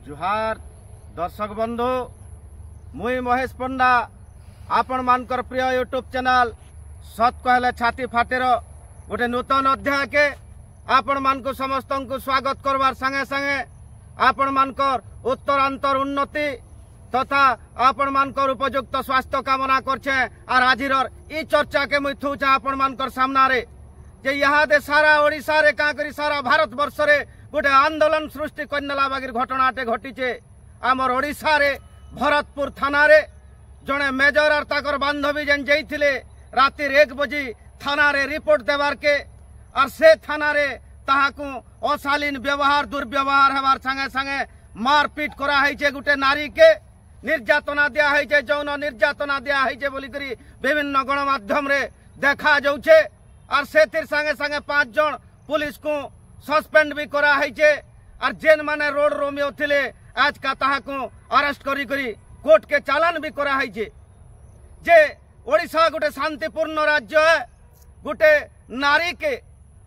जुहार दर्शक बंधु मुई महेश पंडा आपण मानकर प्रिय यूट्यूब चैनल सत कहले छाती फाटेर गोटे नूतन अध्याय के आपण मान को समस्त को स्वागत करवार संगे संगे आपण मानकर उत्तरांतर उन्नति तथा आपण मानकर उपयुक्त स्वास्थ्य कामना करछे। और आजिर ई चर्चा के मुई थूचे आपण मानकर सामना रे जे यहाँ दे सारा ओडिशा रे का करी सारा भारत वर्ष रे गोटे आंदोलन सृष्टि करनेला बागिर घटनाटे घटीचे। आमर ओडिशा रे भरतपुर थाना रे जड़े मेजर और ताकर बांधवी जेन जाइथिले राति 1 बजे थाना रे रिपोर्ट देवार के और से थाना रे ताहाकू अशालीन व्यवहार दुर्व्यवहार हेबार संगे संगे मारपीट करा है गोटे नारी के निर्यातना दिया है जौन निर्यातना दिया है बोली करी विभिन्न गणमाध्यम रे देखा जाउछे। और से संगे संगे 5 जन पुलिस को सस्पेंड भी करा है और जेन माने रोड रोमियो थिले आज का ताहाकू अरेस्ट करी करी कोर्ट के चालान भी करा है जे ओडिशा गोटे शांतिपूर्ण राज्य है। गोटे नारी के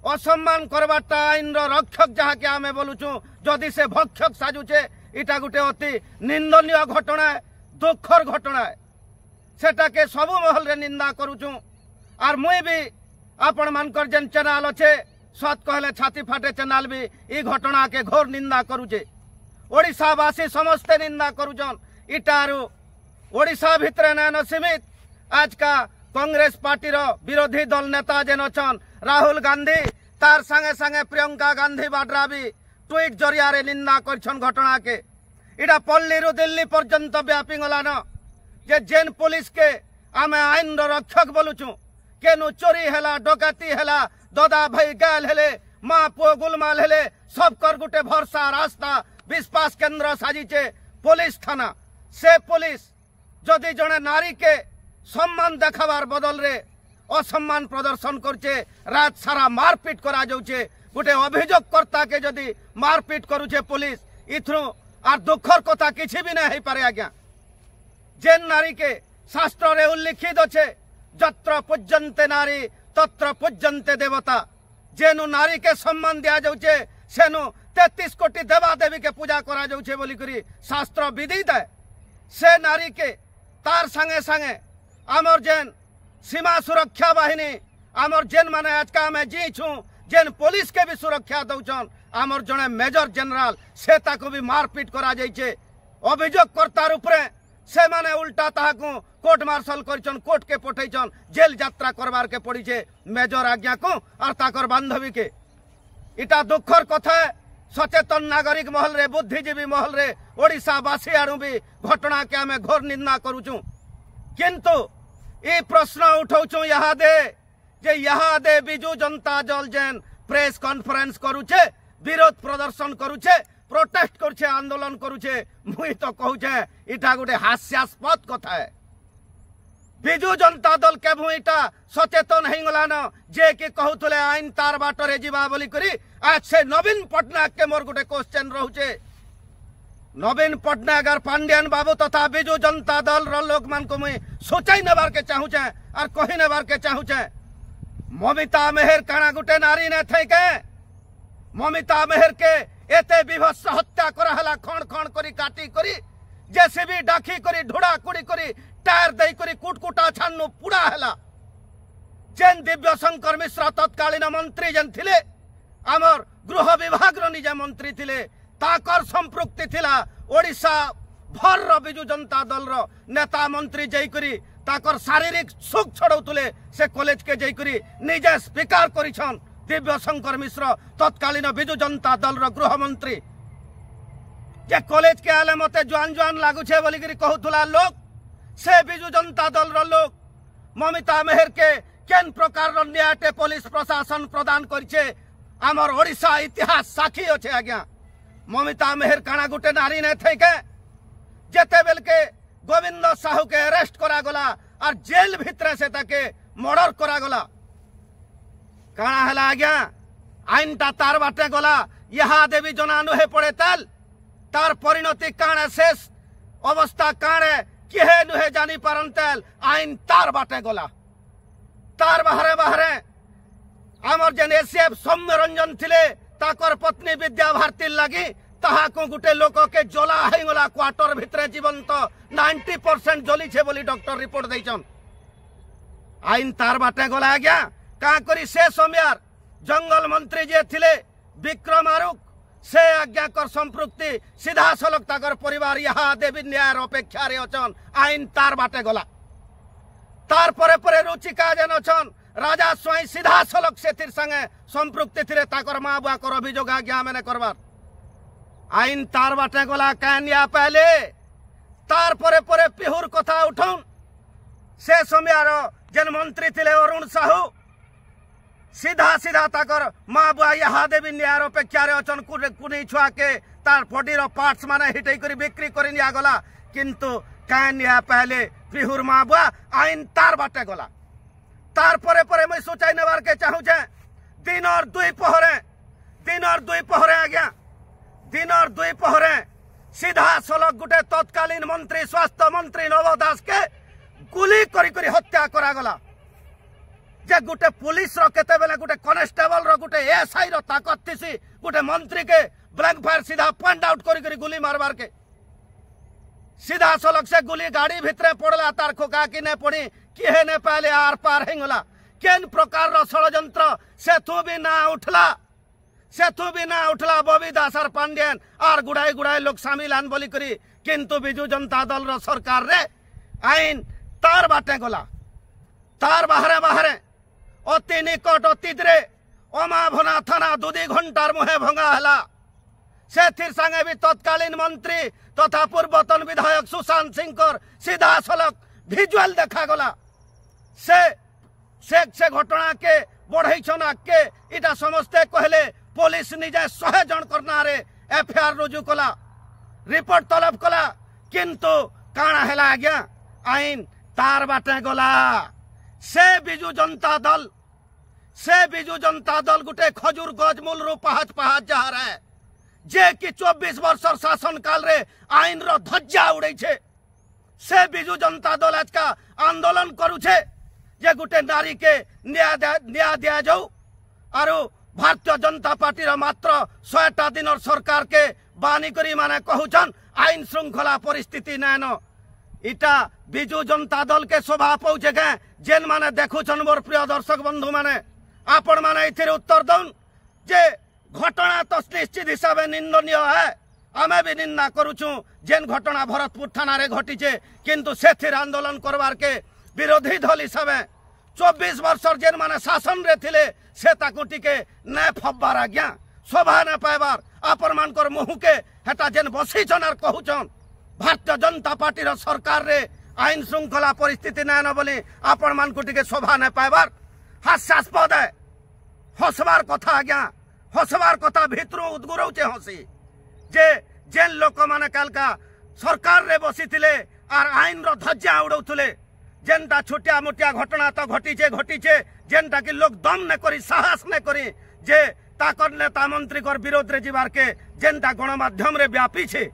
असम्मान करवाटा आईन रक्षक जहाँ के आमे बोलुचु जदि से भक्षक साजुचे इटा गोटे अति निंदनीय घटना है, दुखर घटना है। सेटा के सबु महल रे निंदा करुचु। और मुई भी आपण मानकर जेन चैनल अच्छे सत कहले छाती फाटे चैनल भी ई घटना के घोर निंदा करुचे। ओडिशावासी समस्ते निंदा करुचन। इटारू ओडिशा भितरे न सीमित आज का कांग्रेस पार्टी रो विरोधी दल नेता जेन अछन राहुल गांधी तार संगे संगे प्रियंका गांधी वाड्रा भी ट्वीट जरिया रे निंदा करछन घटना के। इटा पल्ली रु दिल्ली पर्यंत व्यापी गलान जे जेन पुलिस के आमे आईन रक्षक बोलुचु केनु चोरी हेला डकाती हेला ददा भाई गाल हेले माँ पुओ गुलमाल हेले सब कर गुटे भरसा रास्ता विश्वास केंद्र साजिचे पुलिस थाना। से पुलिस जदि जड़े नारी के सम्मान देखाबार बदल रे असम्मान प्रदर्शन करछे रात सारा मारपीट करा जाउछे। गोटे अभियोगकर्ता के जदि मारपीट करुछे पुलिस इथरु आर दुखर कथा किछि भी नहीं पारे। आज्ञा जेन नारी के शास्त्र रे उल्लिखित अच्छे जत्र पूज्यन्ते नारी तत्र पूज्यन्ते देवता। जेनु नारी के सम्मान दिया जाउछे सेनु 33 कोटी देवा देवी के पूजा करा जाउछे बोली करी शास्त्र विदित है। से नारी के तार संगे संगे आमर जेन सीमा सुरक्षा बाहिनी आमर जेन माने आज का मैं जी छू जेन पुलिस के भी सुरक्षा दौचन आमर जड़े मेजर जनरल से ताको भी मारपीट करा जाइछे। अभियोगकर्ता रूपरे से माने उल्टा ताहाकू कोर्ट मार्शल करछन कोर्ट के पठैछन जेल यात्रा करबार के पड़ीछे मेजर आज्ञा को और ताकर बांधवी के। इटा दुखर कथा है। सचेतन नागरिक महल रे बुद्धिजीवी महल रे ओडिशावासी आड़ू भी घटना के आमे घोर निंदा करुचु। किंतु ये प्रश्न उठाऊचु यहाँ दे जे यहाँ दे बिजू जनता दल जेन प्रेस कॉन्फ्रेंस करुचे विरोध प्रदर्शन करुचे प्रोटेस्ट करुचे आंदोलन करुचे मुई तो कहूचे इटा गोटे हास्यास्पद कथा है। बिजू जनता दल के भूईटा सचेतन होगलान जे कि कहूले आईन तार बाटरे जीवा बोली करी आज से नवीन पट्टनायक के मोर गोटे क्वेश्चन रोचे। नवीन पट्टनायक और पांड्यान बाबू तथा बिजू जनता दल लोक मान को मुई सोचाई नेबार के चाहूचे और कही नेबार के चाहूचे ममिता मेहर काना गोटे नारी ने थे के ममिता मेहर के एते विभत्स हत्या कराला खण खण करी काटी करी जेसीबी डाकी करी ढुड़ा कुड़ी करी टायर दई करी कुटकुटा छान्नु पुड़ा हैला। जेन दिव्य शंकर मिश्र तत्कालीन मंत्री जेन थिले आमर गृह विभाग रो निजे मंत्री थिले ताकर संपृक्ति थिला ओडिशा भर रो बिजू जनता दल रो नेता मंत्री जई करी ताकर शारीरिक सुख छड़ौतुले से कॉलेज के जई करी निजे स्वीकार करिछन दिव्य शंकर मिश्र तत्कालीन बिजू जनता दल रो गृह मंत्री जे कॉलेज के आले मते जुआन जुआन लागुछे बोली करी कहउतुला लोग से बिजू जनता दल रो लोग ममिता मेहर के केन प्रकार रो न्यायटे पुलिस प्रशासन प्रदान करिछे आमर ओडिशा इतिहास साक्षी अच्छे। आज्ञा ममिता मेहर काना गोटे नारी ने थे के जेते बेल के गोविंद साहू के अरेस्ट करा गला और जेल भितरे से ताके मर्डर करा गला काना हला। आज्ञा आईन ता तार बाटे गला यहाँ देवी जनानु हे पड़े ताल तार परिणति काणे शेष अवस्था काणे किहे नुहे जानी पारंतेल आईन तार बाटे गला। तार बाहरे बाहरे आमर जेन एसीएफ सौम्य रंजन थिले ताकर पत्नी विद्या भारती लगी ताहाको गुटे लोक के जला गला क्वार्टर भितरे जीवंत 90% जली छे बोली डॉक्टर रिपोर्ट देइछन। आईन तार बाटे गला आज्ञा का करी से समयार जंगल मंत्री जे थिले विक्रम आरुख से आज्ञा कर संपृक्ति सीधा सलक ताकर परिवार यहाँ देवी न्याय अपेक्षा रे अचन। आईन तार बाटे गला तार परे परे रुचिका जेन अचन राजा स्वयं सीधा सलक से संगे संपृक्ति थिले ताकर माँ बुआ कर अभियोग आज्ञा मैंने करवार। आईन तार बाटे गला कान्या पहले तार परे परे पिहुर कथा उठौन से समयार जेन मंत्री थिले अरुण साहू सीधा सीधा ताकर माँ बुआ यहाँ देवी न्याय अपेक्षा रे अचन कुनी छुआ के तार बॉडीर पार्ट्स माने हिटई करी बिक्री करी निया गला किंतु कान्या पहले पिहुर माँ बुआ आईन तार बाटे गला। तार परे परे मैं सोचाई नेबार के चाहू छे दिन और दुई पहरे आज्ञा दिन और दुई पहरे सीधा सलक गुटे तत्कालीन मंत्री स्वास्थ्य मंत्री नव दास के गुली करी करी हत्या करा गला। जे गुटे पुलिस रो केते बेले गुटे कनेस्टेबल रो गुटे एसआई रो ताकत थिसी गुटे मंत्री के ब्लैंक फायर सीधा पॉइंट आउट करी करी गुली मारबार के सीधा सलक से गुली गाड़ी भितरे पड़ला तार खोका कि ने पड़ी किहे ने पहले आर पार हेंगला केन प्रकार रो षडयंत्र सेथु भी ना उठला बबी दास और पांड्यन और गुड़ाई लोग शामिल आन बोली करी किंतु बिजू जनता दल रो सरकार रे आईन तार बाटे गला। तार बाहरे अति निकट अतीतरे अमाभना थाना 2 घंटार मुहे भंगा हला से संगे भी तत्कालीन मंत्री तथा पूर्वतन विधायक सुशांत सिंह सीधा सलक भिजुआल देखा गला से घटना के बढ़ई छना के इटा समस्ते कहले पुलिस निजे 100 जन करना रे एफआईआर रुजु कला रिपोर्ट तलब कला किंतु काना हैला आज्ञा आईन तार बाटे गला। से बिजू जनता दल गुटे खजूर गज मूल रू पहाज जहा है जे कि 24 वर्षर शासन काल रे आईन रो ध्वजा उड़े छे। से बिजू जनता दल आज का आंदोलन करू छे जे गुटे नारी के न्याय दिया जाऊ आरो भारतीय जनता पार्टी रो मात्र 100टा दिन और सरकार के बानी करी माने कहूछन आईन श्रृंखला परिस्थिति नैन इटा बिजू जनता दल के शोभा पहुंचे गए जेन माने देखुछन मोर प्रिय दर्शक बंधु माने आपण माने इथिर उत्तर दउन जे घटना तो निश्चित हिसाब से निंदनीय है आमे भी निंदा करूछु जेन घटना भरतपुर थाना रे घटीचे किंतु सेथिर आंदोलन करवार के विरोधी दल हिसाब 24 वर्षर जेन माने शासन रे थिले से ताकू टिके न फब्बार आज्ञा शोभा न पाइबार आपण मानकर मुहु के हेटा जेन बसीछन आर कहूछन भारतीय जनता पार्टी रो सरकार रे आईन श्रृंखला परिस्थिति नान बोली आपण मानकु टिके शोभा न पाइबार हास्यास्पद है हसबार कथा आज्ञा हसबार कथा भितरू उद्गुरौचे हसी जे जेन लोक माने कालका सरकार रे बसी थिले आर आईन रो ध्वजा उड़ौथुले जेनटा छोटिया मोटिया घटना तो घटीचे जेनटा कि लोग दम न करी साहस न करी जे ताकर नेता मंत्री कर विरोध रे जीवार के जेनटा गणमाध्यम रे व्यापी छे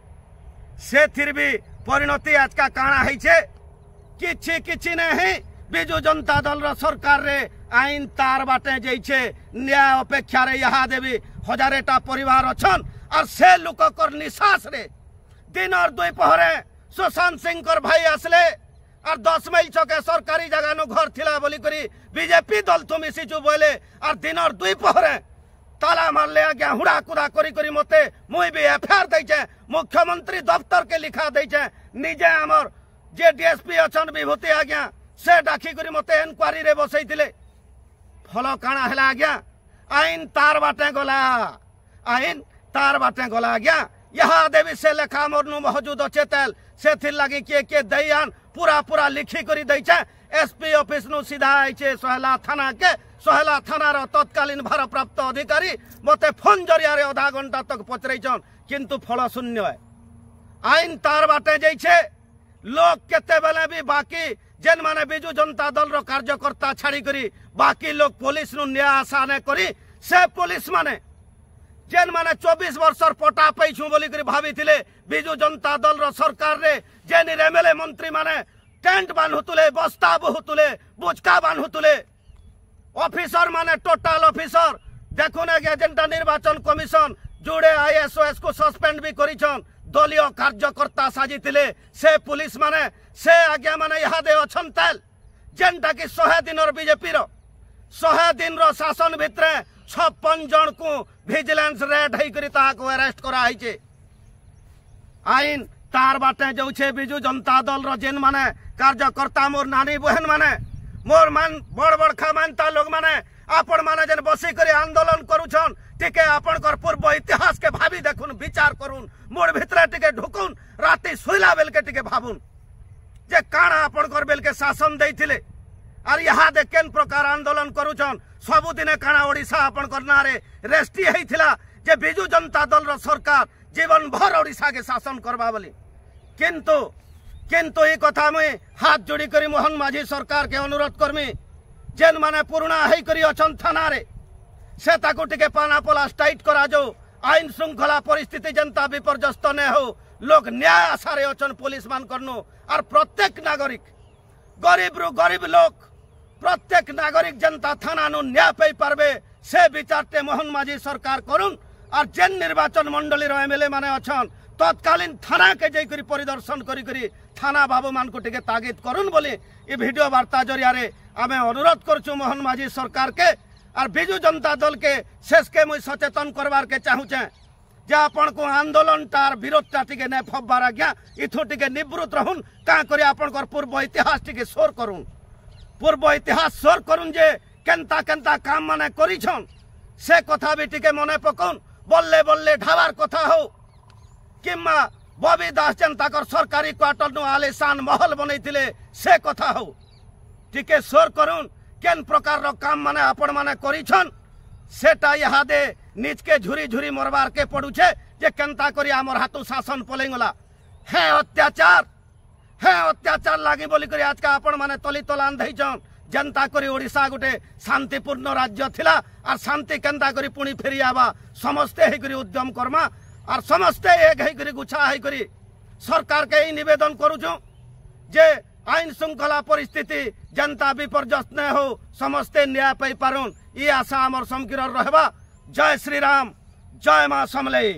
से फिर भी परिणति आज का काना है छे किछि नहीं बिजू जनता दल रो सरकार रे आईन तार बाटे जैसे न्याय अपेक्षा रे यहाँ देवी 1000टा परिवार अछन और से लोक कर निश्वास रे दिन और 2 पहरे सुशांत सिंह कर भाई आसले और 10 माइल छके सरकारी जगह नु घर थिला बोली करी बीजेपी दल तुम मिसिचु बोले और दिन और 2 पहरे ताला मार ले आज्ञा हुड़ा कुदा करी करी मते मुई भी एफआईआर दैछे मुख्यमंत्री दफ्तर के लिखा दैछे निजे हमर जे डीएसपी अछन विभूति आज्ञा से डाकी करी मते इनक्वारी रे बसैतिले फल काना हैला आज्ञा आईन तार बाटे गला आज्ञा यहाँ देवी से लेखा मोर नु मौजूद अच्छे तेल से थिर लगी के दैयान पूरा लिखी करी दैछे एसपी ऑफिस नु सीधा आइछे सोहला थाना रो तत्कालीन भारप्राप्त अधिकारी मते फोन जरिया रे आधा घंटा तक पचरैछन किंतु फल शून्य है। आईन तार बाटे जैसे लोग केते बेले भी बाकी जेन माने बिजू जनता दल रो कार्यकर्ता छाड़ी करी बाकी लोग पुलिस नु न्याय आशा ने करी से पुलिस माने जेन माने 24 वर्षर पटा पैछु बोली करी भाभी थिले बिजू जनता दल रो सरकार रे जेन एमएलए मंत्री माने टेंट बांधुतुले बस्ता बहुतुले बुचका बांधुतुले ऑफिसर माने टोटल ऑफिसर देखुने के जेनटा निर्वाचन कमिशन जोड़े आईएसओएस को सस्पेंड भी करिछन दलीय कार्यकर्ता साजिथिले से पुलिस माने से आज्ञा माने इहादे अछन तेल जेनटा कि 100 दिन बीजेपी रो 100 दिन रो शासन भितरे 56 जन को विजिलेंस रेड है करी ता को अरेस्ट करा है आईन तार बाटे जाऊे बिजु जनता दल रो जेन माने कार्यकर्ता मोर नानी बहन माने मोर मान बड़ बड़ खामानता लोग माने आपण माने जेन बसी करी आंदोलन करूछन टिके आपण कर पूर्व इतिहास के भाभी देखुन विचार करून मोर भितरे टिके ढुकुन राती सुइला बेल के टिके भाबुन जे काना आपण कर बेल के शासन देथिले आर यहाँ दे केन प्रकार आंदोलन करूछन सबुदिने काना ओडिशा आपण करना रे रेस्टी हेइथिला जे बिजु जनता दल रो सरकार जीवन भर ओडिशा के शासन करबा बोली किंतु किंतु ये कथा में हाथ जोड़ी करी मोहन माझी सरकार के अनुरोध करमी जेन माने पुराना है करी अछन थाना रे से ताको टिके पाना पलास टाइट करा जो आईन श्रृंखला परिस्थिति जनता विपर्यस्त ने हो लोग न्याय आशारे अछन पुलिस मान करनो और प्रत्येक नागरिक गरीब रु गरीब लोग प्रत्येक नागरिक जनता थाना नु न्याय पाई पारबे से विचारते मोहन माझी सरकार करुन और जेन निर्वाचन मंडली रो एमएलए माने अछन तत्कालीन थाना के जैकरी परिदर्शन करी करी थाना बाबू मान को टिके तागिद करुन बोली ये वीडियो वार्ता जरिया रे आमे अनुरोध करछु मोहन माझी सरकार के और बिजु जनता दल के शेष के मुई सचेतन करवार के चाहूचे जे आपण को आंदोलन तार विरोध टा टिके ने फब्बार आज्ञा इथु टिके निवृत्त रहून का करी आपण कर पूर्व इतिहास टिके शोर करूं पूर्व इतिहास शोर करूं जे केनता केनता काम माने करिछन से कथा भी टिके मने पकौन बोलले बोलले ढाबार कथा हो किम्मा बबी दास जेन ताकर सरकारी क्वार्टर नु आलिशान महल बनैथिले से कथा हो टिके शोर करूं केन प्रकार रो काम माने आपण माने करिछन सेटा यहाँ दे निज के झुरी झुरी मरबार के पड़ुछे जे केनता करी आमर हाथू शासन पलेगला है अत्याचार लागी बोली करी आज का आपण माने तली तलान दैछन जनता करी ओडिशा गोटे शांतिपूर्ण राज्य थिला और शांति केनता करी पुणी फेरी आबा समस्ते हे करी उद्यम करमा और समस्ते एक हे करी गुछा हे करी सरकार के ही निवेदन करूछु जे आईन श्रृंखला परिस्थिति जनता विपर्यस्त न हो समस्ते न्याय पाई पारुन ये आशा आमर समकिर रहबा जय श्री राम जय मां समलेई।